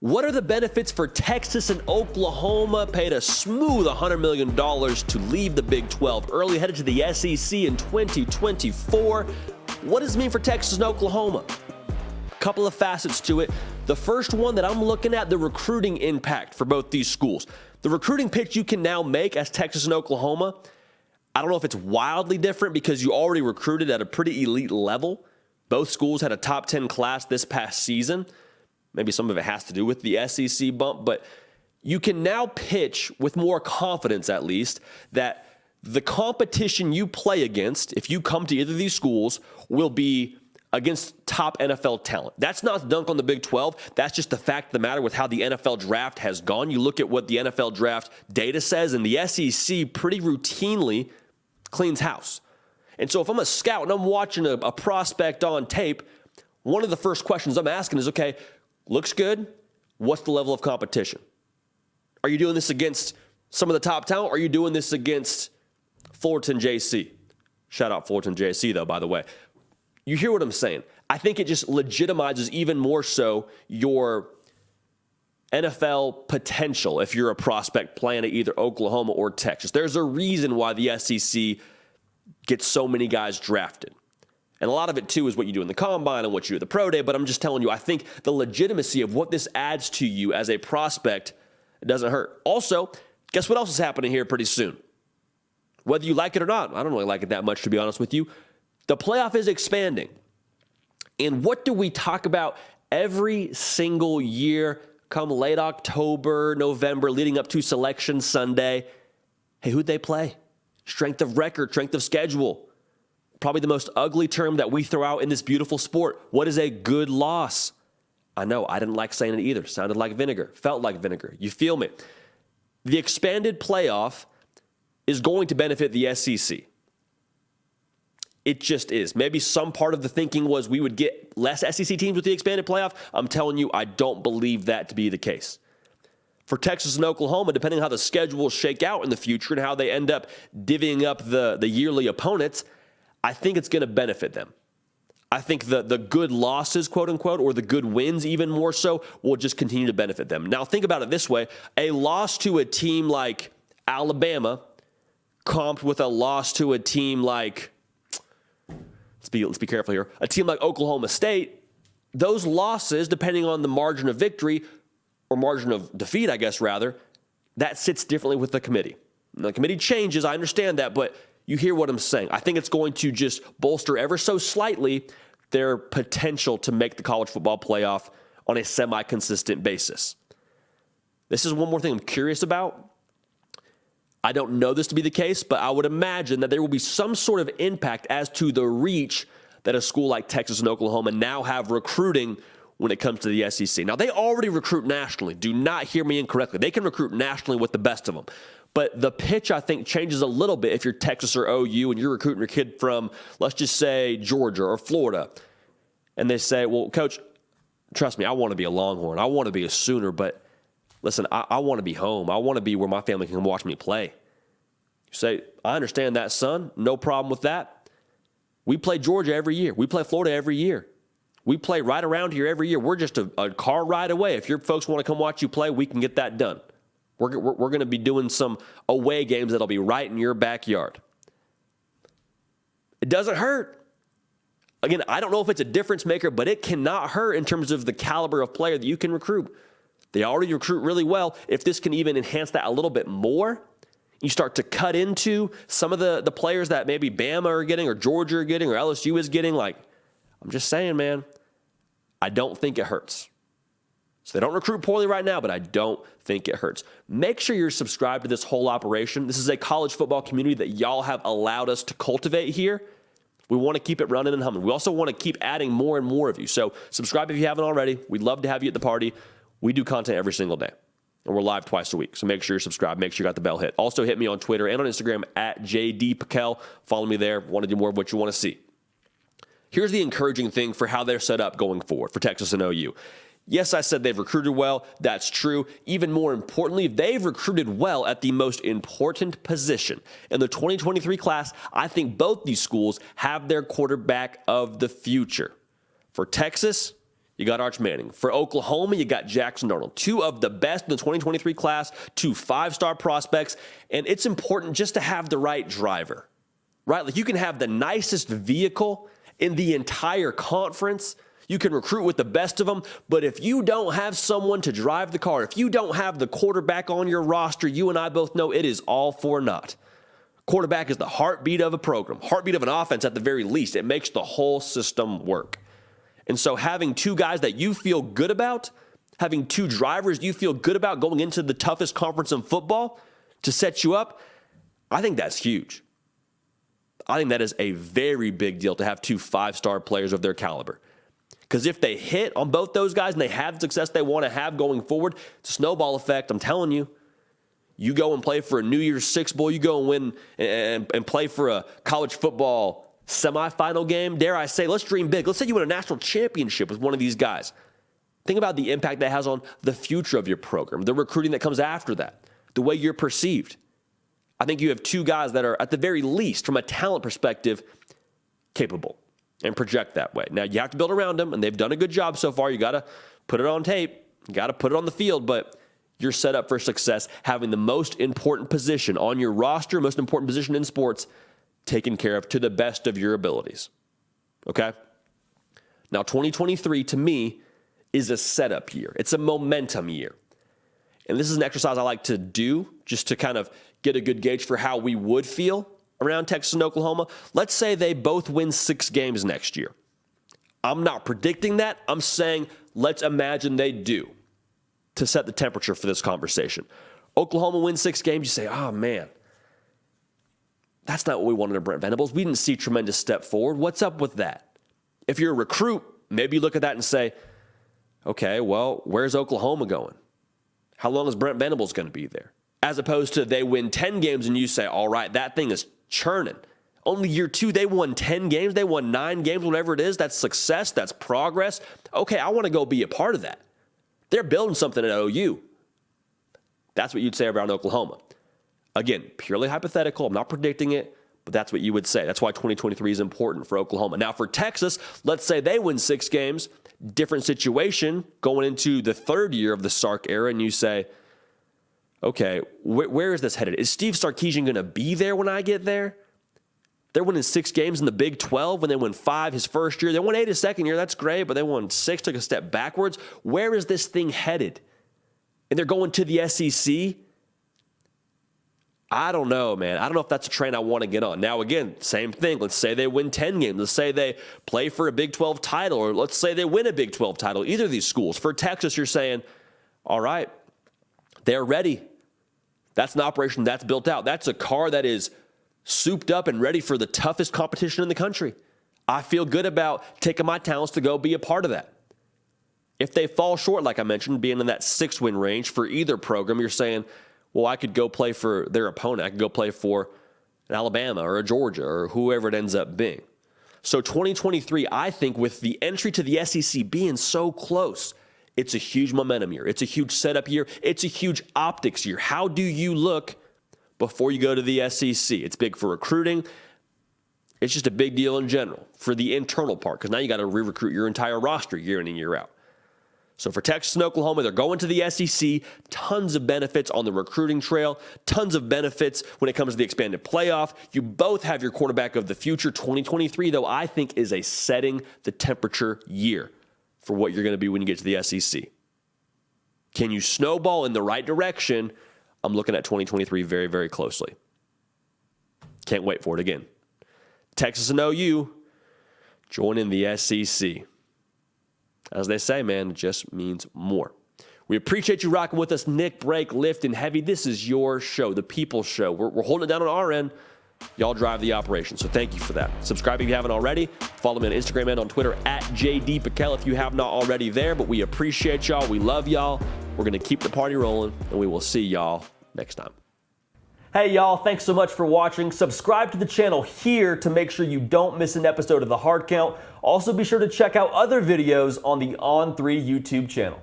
What are the benefits for Texas and Oklahoma? Paid a smooth $100 million to leave the Big 12 early, headed to the SEC in 2024. What does it mean for Texas and Oklahoma? A couple of facets to it. The first one that I'm looking at, the recruiting impact for both these schools. The recruiting pitch you can now make as Texas and Oklahoma, I don't know if it's wildly different because you already recruited at a pretty elite level. Both schools had a top 10 class this past season. Maybe some of it has to do with the SEC bump, but you can now pitch with more confidence, at least, that the competition you play against, if you come to either of these schools, will be against top NFL talent. That's not to dunk on the Big 12. That's just the fact of the matter with how the NFL draft has gone. You look at what the NFL draft data says, and the SEC pretty routinely cleans house. And so if I'm a scout and I'm watching a prospect on tape, one of the first questions I'm asking is, okay, looks good. What's the level of competition? Are you doing this against some of the top talent? Or are you doing this against Fullerton JC? Shout out Fullerton JC, though, by the way. You hear what I'm saying? I think it just legitimizes even more so your NFL potential if you're a prospect playing at either Oklahoma or Texas. There's a reason why the SEC gets so many guys drafted. And a lot of it, too, is what you do in the combine and what you do at the pro day. But I'm just telling you, I think the legitimacy of what this adds to you as a prospect doesn't hurt. Also, guess what else is happening here pretty soon? Whether you like it or not, I don't really like it that much, to be honest with you. The playoff is expanding. And what do we talk about every single year come late October, November, leading up to Selection Sunday? Hey, who'd they play? Strength of record, strength of schedule. Probably the most ugly term that we throw out in this beautiful sport. What is a good loss? I know, I didn't like saying it either. Sounded like vinegar. Felt like vinegar. You feel me? The expanded playoff is going to benefit the SEC. It just is. Maybe some part of the thinking was we would get less SEC teams with the expanded playoff. I'm telling you, I don't believe that to be the case. For Texas and Oklahoma, depending on how the schedules shake out in the future and how they end up divvying up the yearly opponents, I think it's going to benefit them. I think the good losses, quote unquote, or the good wins even more so, will just continue to benefit them. Now, think about it this way. A loss to a team like Alabama comped with a loss to a team like, let's be careful here, a team like Oklahoma State, those losses, depending on the margin of victory or margin of defeat, I guess, rather, that sits differently with the committee. And the committee changes, I understand that, but you hear what I'm saying. I think it's going to just bolster ever so slightly their potential to make the college football playoff on a semi-consistent basis. This is one more thing I'm curious about. I don't know this to be the case, but I would imagine that there will be some sort of impact as to the reach that a school like Texas and Oklahoma now have recruiting when it comes to the SEC. Now, they already recruit nationally. Do not hear me incorrectly. They can recruit nationally with the best of them. But the pitch, I think, changes a little bit if you're Texas or OU and you're recruiting your kid from, let's just say, Georgia or Florida. And they say, well, Coach, trust me, I want to be a Longhorn. I want to be a Sooner, but listen, I want to be home. I want to be where my family can watch me play. You say, I understand that, son. No problem with that. We play Georgia every year. We play Florida every year. We play right around here every year. We're just a car ride away. If your folks want to come watch you play, we can get that done. We're going to be doing some away games that'll be right in your backyard. It doesn't hurt. Again, I don't know if it's a difference maker, but it cannot hurt in terms of the caliber of player that you can recruit. They already recruit really well. If this can even enhance that a little bit more, you start to cut into some of the players that maybe Bama are getting or Georgia are getting or LSU is getting. Like, I'm just saying, man, I don't think it hurts. So they don't recruit poorly right now, but I don't think it hurts. Make sure you're subscribed to this whole operation. This is a college football community that y'all have allowed us to cultivate here. We want to keep it running and humming. We also want to keep adding more and more of you. So subscribe if you haven't already. We'd love to have you at the party. We do content every single day, and we're live twice a week. So make sure you're subscribed. Make sure you got the bell hit. Also hit me on Twitter and on Instagram at JDPakel. Follow me there. Want to do more of what you want to see. Here's the encouraging thing for how they're set up going forward for Texas and OU. Yes, I said they've recruited well. That's true. Even more importantly, they've recruited well at the most important position. In the 2023 class, I think both these schools have their quarterback of the future. For Texas, You got Arch Manning. For Oklahoma, you got Jackson Arnold. Two of the best in the 2023 class, two five-star prospects, and it's important just to have the right driver, right? Like you can have the nicest vehicle in the entire conference. You can recruit with the best of them, but if you don't have someone to drive the car, if you don't have the quarterback on your roster, you and I both know it is all for naught. Quarterback is the heartbeat of a program, heartbeat of an offense at the very least. It makes the whole system work. And so having two guys that you feel good about, having two drivers you feel good about going into the toughest conference in football to set you up, I think that's huge. I think that is a very big deal to have two five-star players of their caliber. Because if they hit on both those guys and they have the success they want to have going forward, it's a snowball effect, I'm telling you. You go and play for a New Year's Six Bowl, you go and win and play for a college football semifinal game, dare I say, let's dream big. Let's say you win a national championship with one of these guys. Think about the impact that has on the future of your program, the recruiting that comes after that, the way you're perceived. I think you have two guys that are, at the very least, from a talent perspective, capable and project that way. Now, you have to build around them, and they've done a good job so far. You got to put it on tape. You got to put it on the field, but you're set up for success having the most important position on your roster, most important position in sports, taken care of to the best of your abilities. Okay? Now, 2023, to me, is a setup year. It's a momentum year. And this is an exercise I like to do just to kind of get a good gauge for how we would feel around Texas and Oklahoma. Let's say they both win 6 games next year. I'm not predicting that. I'm saying let's imagine they do to set the temperature for this conversation. Oklahoma wins 6 games. You say, oh, man, that's not what we wanted of Brent Venables. We didn't see tremendous step forward. What's up with that? If you're a recruit, maybe you look at that and say, okay, well, where's Oklahoma going? How long is Brent Venables going to be there? As opposed to they win 10 games and you say, all right, that thing is churning. Only year 2, they won 10 games. They won 9 games, whatever it is. That's success. That's progress. Okay, I want to go be a part of that. They're building something at OU. That's what you'd say around Oklahoma. Again, purely hypothetical. I'm not predicting it, but that's what you would say. That's why 2023 is important for Oklahoma. Now, for Texas, let's say they win 6 games. Different situation going into the 3rd year of the Sark era, and you say, okay, where is this headed? Is Steve Sarkisian going to be there when I get there? They're winning 6 games in the Big 12 when they won 5 his first year. They won 8 his second year. That's great, but they won 6, took a step backwards. Where is this thing headed? And they're going to the SEC? I don't know, man. I don't know if that's a train I want to get on. Now, again, same thing. Let's say they win 10 games. Let's say they play for a Big 12 title, or let's say they win a Big 12 title. Either of these schools. For Texas, you're saying, all right, they're ready. That's an operation that's built out. That's a car that is souped up and ready for the toughest competition in the country. I feel good about taking my talents to go be a part of that. If they fall short, like I mentioned, being in that 6-win range for either program, you're saying, well, I could go play for their opponent. I could go play for an Alabama or a Georgia or whoever it ends up being. So 2023, I think with the entry to the SEC being so close, it's a huge momentum year. It's a huge setup year. It's a huge optics year. How do you look before you go to the SEC? It's big for recruiting. It's just a big deal in general for the internal part, because now you got to re-recruit your entire roster year in and year out. So for Texas and Oklahoma, they're going to the SEC. Tons of benefits on the recruiting trail. Tons of benefits when it comes to the expanded playoff. You both have your quarterback of the future. 2023, though, I think is a setting the temperature year for what you're going to be when you get to the SEC. Can you snowball in the right direction? I'm looking at 2023 very, very closely. Can't wait for it again. Texas and OU joining the SEC. As they say, man, it just means more. We appreciate you rocking with us. Nick, Break, Lift, and Heavy. This is your show, the People's Show. We're holding it down on our end. Y'all drive the operation, so thank you for that. Subscribe if you haven't already. Follow me on Instagram and on Twitter at JDPikel if you have not already there. But we appreciate y'all. We love y'all. We're going to keep the party rolling, and we will see y'all next time. Hey, y'all. Thanks so much for watching. Subscribe to the channel here to make sure you don't miss an episode of The Hard Count. Also, be sure to check out other videos on the On3 YouTube channel.